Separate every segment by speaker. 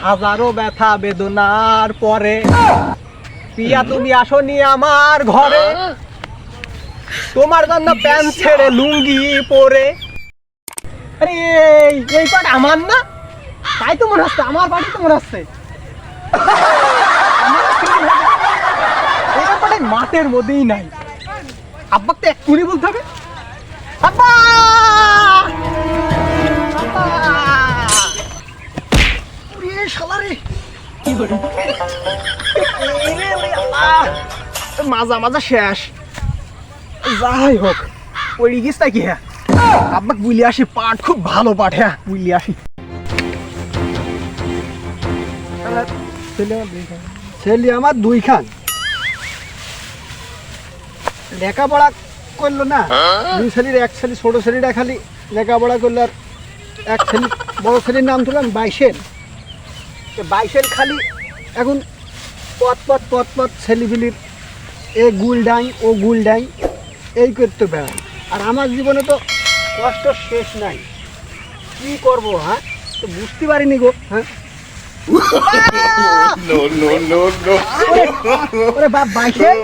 Speaker 1: হাজারো ব্যথা বেদনার পরে পিয়া তুমি আসনি আমার ঘরে, তোমার জন্য প্যান্ট ছেড়ে লুঙ্গি পরে। আরে এই পাট আমার না, তাই তো মনে হচ্ছে আমার পাটি তো মনে হচ্ছে। এটা পাটে মাঠের মধ্যেই নাই। আব্বাকে তো এক্ষুনি বলতে হবে, আব্বা আব্বা। ওরে শালা রে, কি করে মাজা মাজা শেষ। যাই হোক ওই গিস কি, হ্যাঁ আব্বাকে বুঝলি আসি, পাট খুব ভালো পাট, হ্যাঁ বুঝলি আসি।
Speaker 2: ছেলে আমার দুই খান লেখাপড়া করলো না, দুই ছেলের এক ছেলে ছোট ছেলেটা খালি লেখাপড়া করলো, আর এক ছেলে বড় ছেলের নাম তুললাম বাইশেল। বাইশেল খালি এখন পথ পথ পথ পথ ছেলেপিলির এ গুল ডাই ও গুল ডাই এই করতে বেড়ায়। আর আমার জীবনে তো কষ্ট শেষ নাই, কি করব হ্যাঁ, তো বুঝতে পারিনি গো। হ্যাঁ বাপ বাইশেল,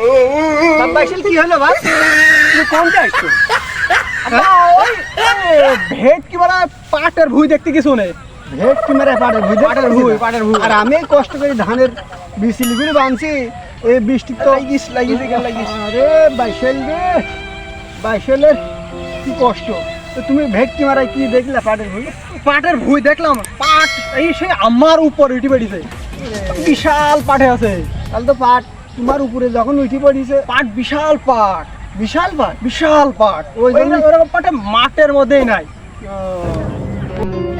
Speaker 2: বাপ বাইশেল কি হলো বাপ, তুমি কোনটা একটু
Speaker 1: ভেট কি বলা, পাটের ভুঁই দেখতে কিছু নেই।
Speaker 2: ভেট কি মেরে পাটের ভুঁই,
Speaker 1: পাটের ভুঁই, পাটের ভুঁই।
Speaker 2: আর আমি কষ্ট করে ধানের বিচিলিগুলি বানছি, এই বৃষ্টি তো
Speaker 1: লাগিয়েছে গেল লাগিয়েছে।
Speaker 2: আরে বাইশেল রে, বাইশেলের কি কষ্ট। তো তুমি ভেটকি মারাই কি দেখলে পাটের ভুঁই?
Speaker 1: পাটের ভুঁই দেখলাম, পাট এই সে আমার উপর উঠে পড়িছে, বিশাল পাটে আছে।
Speaker 2: তাহলে তো পাট তোমার উপরে যখন উঠে পড়িছে,
Speaker 1: পাট বিশাল পাট,
Speaker 2: বিশাল পাট।
Speaker 1: বিশাল পাট,
Speaker 2: ওই জন্য
Speaker 1: ওরকম পাটে মাঠের মধ্যেই নাই।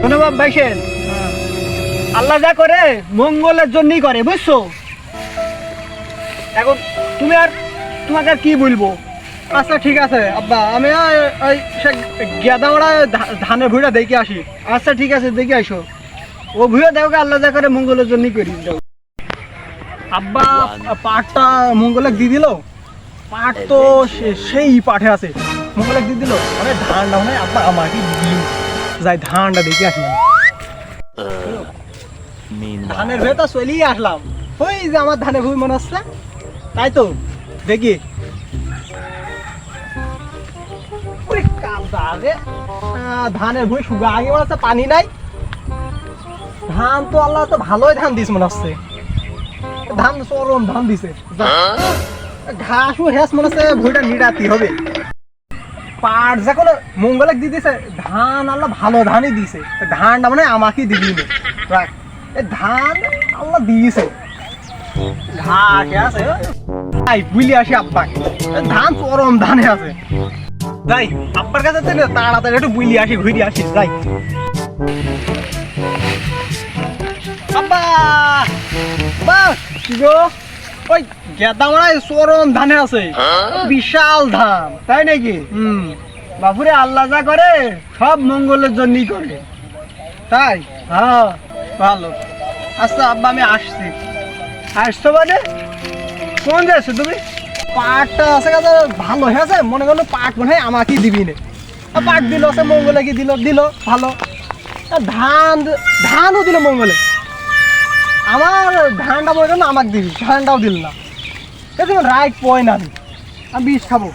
Speaker 2: ধন্যবাদ বাইশেল, আল্লাহ যা করে মঙ্গলের জন্যই করে, বুঝছো? এখন তুমি আর তোমাকে আর কি বলবো।
Speaker 1: আচ্ছা ঠিক আছে আব্বা, আমি ওই গেদাওড়া ধানের ভুঁইটা দেখে আসি।
Speaker 2: আচ্ছা ঠিক আছে, দেখে আসো। ও ভুঁইও দেখো, আল্লাহ যা করে মঙ্গলের জন্যই করি।
Speaker 1: আব্বা পাটটা মঙ্গলে দিয়ে দিল, পাট তো সেই পাঠে আছে, মঙ্গলে দিয়ে দিল। মানে ধানটা মানে আব্বা আমাকে দিন যাই, ধানটা দেখে আসি। ধানের ভেতর চলেই আসলাম, ওই যে আমার ধানের ভুঁই মনে হচ্ছে, তাই তো দেখি। ধানের ভুঁই শুকা আগে মনে হচ্ছে, পানি নাই। ধান তো আল্লাহ তো ভালোই ধান দিস মনে হচ্ছে, ধান চরম ধান দিছে। ঘাসও হেস মনে হচ্ছে, ভুঁইটা নিরাতি হবে। পাট যখন মঙ্গলে দিয়ে দিছে, ধান আল্লাহ ভালো ধানই দিছে। ধানটা মানে আমাকে দিবি না, ধান আল্লাহ দিয়েছে। ঘাস আছে বুঝলি আসি আব্বাকে, ধান চরম ধানে আছে। যাই আব্বার কাছে তাড়াতাড়ি একটু বুঝলি আসি, ঘুরি আসি যাই। আব্বা বা কি গো, ওই গেদামড়ায় চরম ধানে আছে, বিশাল ধান।
Speaker 2: তাই নাকি? বাপুরে আল্লাহ যা করে সব মঙ্গলের জন্যই করে।
Speaker 1: তাই?
Speaker 2: হ্যাঁ
Speaker 1: ভালো। আচ্ছা আব্বা আমি আসছি।
Speaker 2: আসছো মানে কোন যাচ্ছ তুমি?
Speaker 1: পাটটা আছে কাছে ভালো হয়েছে, মনে করলো পাট মনে হয় আমাকেই দিবি না। পাট দিল, সে মঙ্গলে কি দিল, দিল ভালো। ধান ধানও দিল মঙ্গলে, আমার ধানটা মনে করলো আমাকে দিবি, ধানটাও দিল না। রাইট পয়েন্ট আমি বিষ খাবো,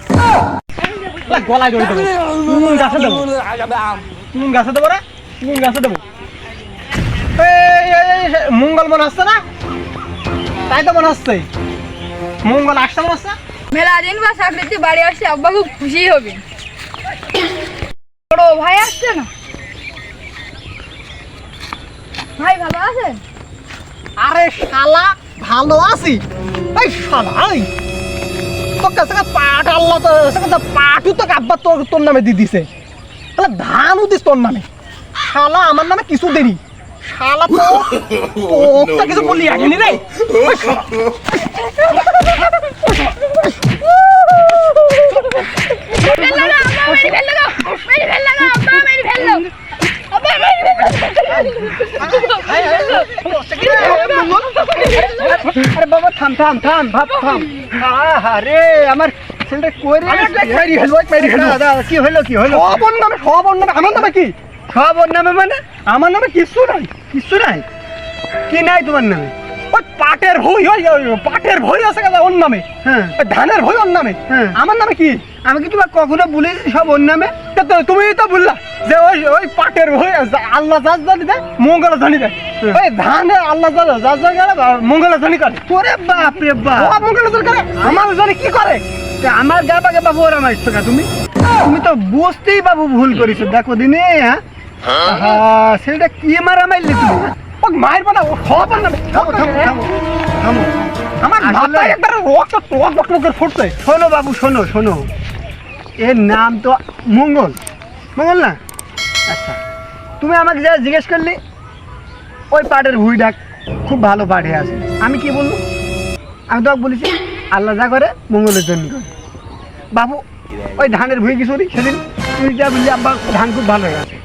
Speaker 1: গলায় ধরে দেবো, কোন গাছে দেবো, কোন গাছে দেবো রে, কোন গাছে দেবো। মঙ্গল মনে হচ্ছে না, তাই তো মনে হচ্ছে মঙ্গল আসতে মনে হচ্ছে।
Speaker 3: মেলা দিন বা চাকরিতে বাড়ি আসছে, আব্বা খুব খুশি হবে। বড় ভাই আসছে না? ভাই ভালো আছেন?
Speaker 1: আরে শালা ভালো আছি। এই শালা এই তোর কাছে পাট আল্লাহ তো পাটও তো আব্বা তোর নামে দিয়ে দিছে, তাহলে ধানও দিস তোর নামে। শালা আমার নামে কিছু দেরি, শালা তো তোকে কিছু বলি আগেনি রে।
Speaker 2: আরে বাবা থাম থাম থাম, ভাব থাম। আরে আমার ছেলেটা কই রে? দাদা কি হলো, কি হলো?
Speaker 1: সব ওর নামে, আমার নামে কি?
Speaker 2: সব ওর নামে মানে?
Speaker 1: আমার নামে কিছু নাই,
Speaker 2: কিছু নাই। কি নাই তোমার নামে?
Speaker 1: ওই পাটের ভুঁই, ওই পাটের ভুঁই আছে কেন ওর নামে,
Speaker 2: হ্যাঁ
Speaker 1: ওই ধানের ভুঁই ওর নামে,
Speaker 2: হ্যাঁ।
Speaker 1: আমার নামে কি?
Speaker 2: আমি কি তোমার কখনো বলেছি সব ওর নামে?
Speaker 1: তুমি তো বললা যে ওই ওই পাটের ভুঁই আল্লাহ যাজ জানি দেয় মঙ্গল ধ্বনি দেয়,
Speaker 2: হুম।
Speaker 1: ওই ধানে আল্লাহ যাজ জানি মঙ্গল ধ্বনি করে,
Speaker 2: ওরে বাপ রে বাপ,
Speaker 1: ও মঙ্গল ধ্বনি করে, আমার জানি কি করে?
Speaker 2: তা আমার গা পাকে বাবু ওরা মারছো না তুমি? তুমি তো বুঝতেই বাবু ভুল করেছো, দেখো দিনে হ্যাঁ সেটা কি মারা মারলে তুমি?
Speaker 1: ও মারবো না, ও সবার নামে।
Speaker 2: থামো থামো থামো থামো।
Speaker 1: আমার
Speaker 2: আসলে-
Speaker 1: মাথায় একবার রক্ত টক টক করে ফুটছে।
Speaker 2: শোনো বাবু শোনো শোনো, এর নাম তো মঙ্গল, মঙ্গল না? আচ্ছা তুমি আমাকে যা জিজ্ঞেস করলি ওই পাটের ভুঁই ডাক খুব ভালো পাঠে আছে, আমি কি বলবো? আমি তো বলেছি আল্লাহ যা করে মঙ্গলের জন্য করে। বাবু ওই ধানের ভুঁই কি সরি সেদিন তুমি যা বললি আব্বা ধান খুব ভালো হয়ে আছে,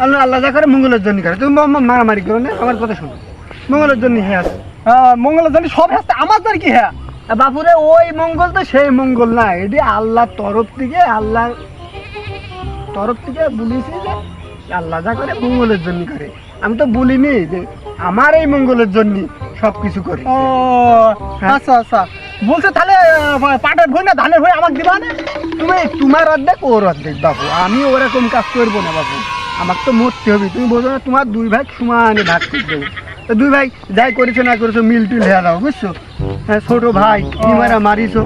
Speaker 2: আল্লাহ আল্লাহ যা করে মঙ্গলের জন্য করে, তুমি মারামারি করো না, আমার কথা শোনো, মঙ্গলের জন্য হয়ে আছে।
Speaker 1: মঙ্গল জানি সব হাসতে, আমার জানি কি? হ্যাঁ
Speaker 2: বাপুরে ওই মঙ্গল তো সেই মঙ্গল না, এটি আল্লাহর তরফ থেকে, আল্লাহর তরফ থেকে বলেছি যে আল্লাহ যা করে মঙ্গলের জন্য করে। আমি তো বলিনি যে আমার এই মঙ্গলের জন্য সব কিছু করি।
Speaker 1: ও
Speaker 2: হ্যাঁ।
Speaker 1: আচ্ছা আচ্ছা, বলছে তাহলে পাটের ভুঁই না ধানের ভুঁই আমাকে দিবা না?
Speaker 2: তুমি তোমার অর্ধেক ওর অর্ধেক বাবু, আমি ওরকম কাজ করবো না বাবু, আমার তো মরতে হবে। তুমি বোঝো না তোমার দুই ভাই সমানে ভাগ করে দেবো, তো দুই ভাই যাই করেছো না করেছো মিল টিল হয়ে দাও, বুঝছো? হ্যাঁ ছোট ভাই কি মারা মারিছো।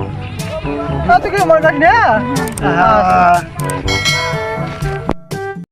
Speaker 1: তুই কি মনে করিস না?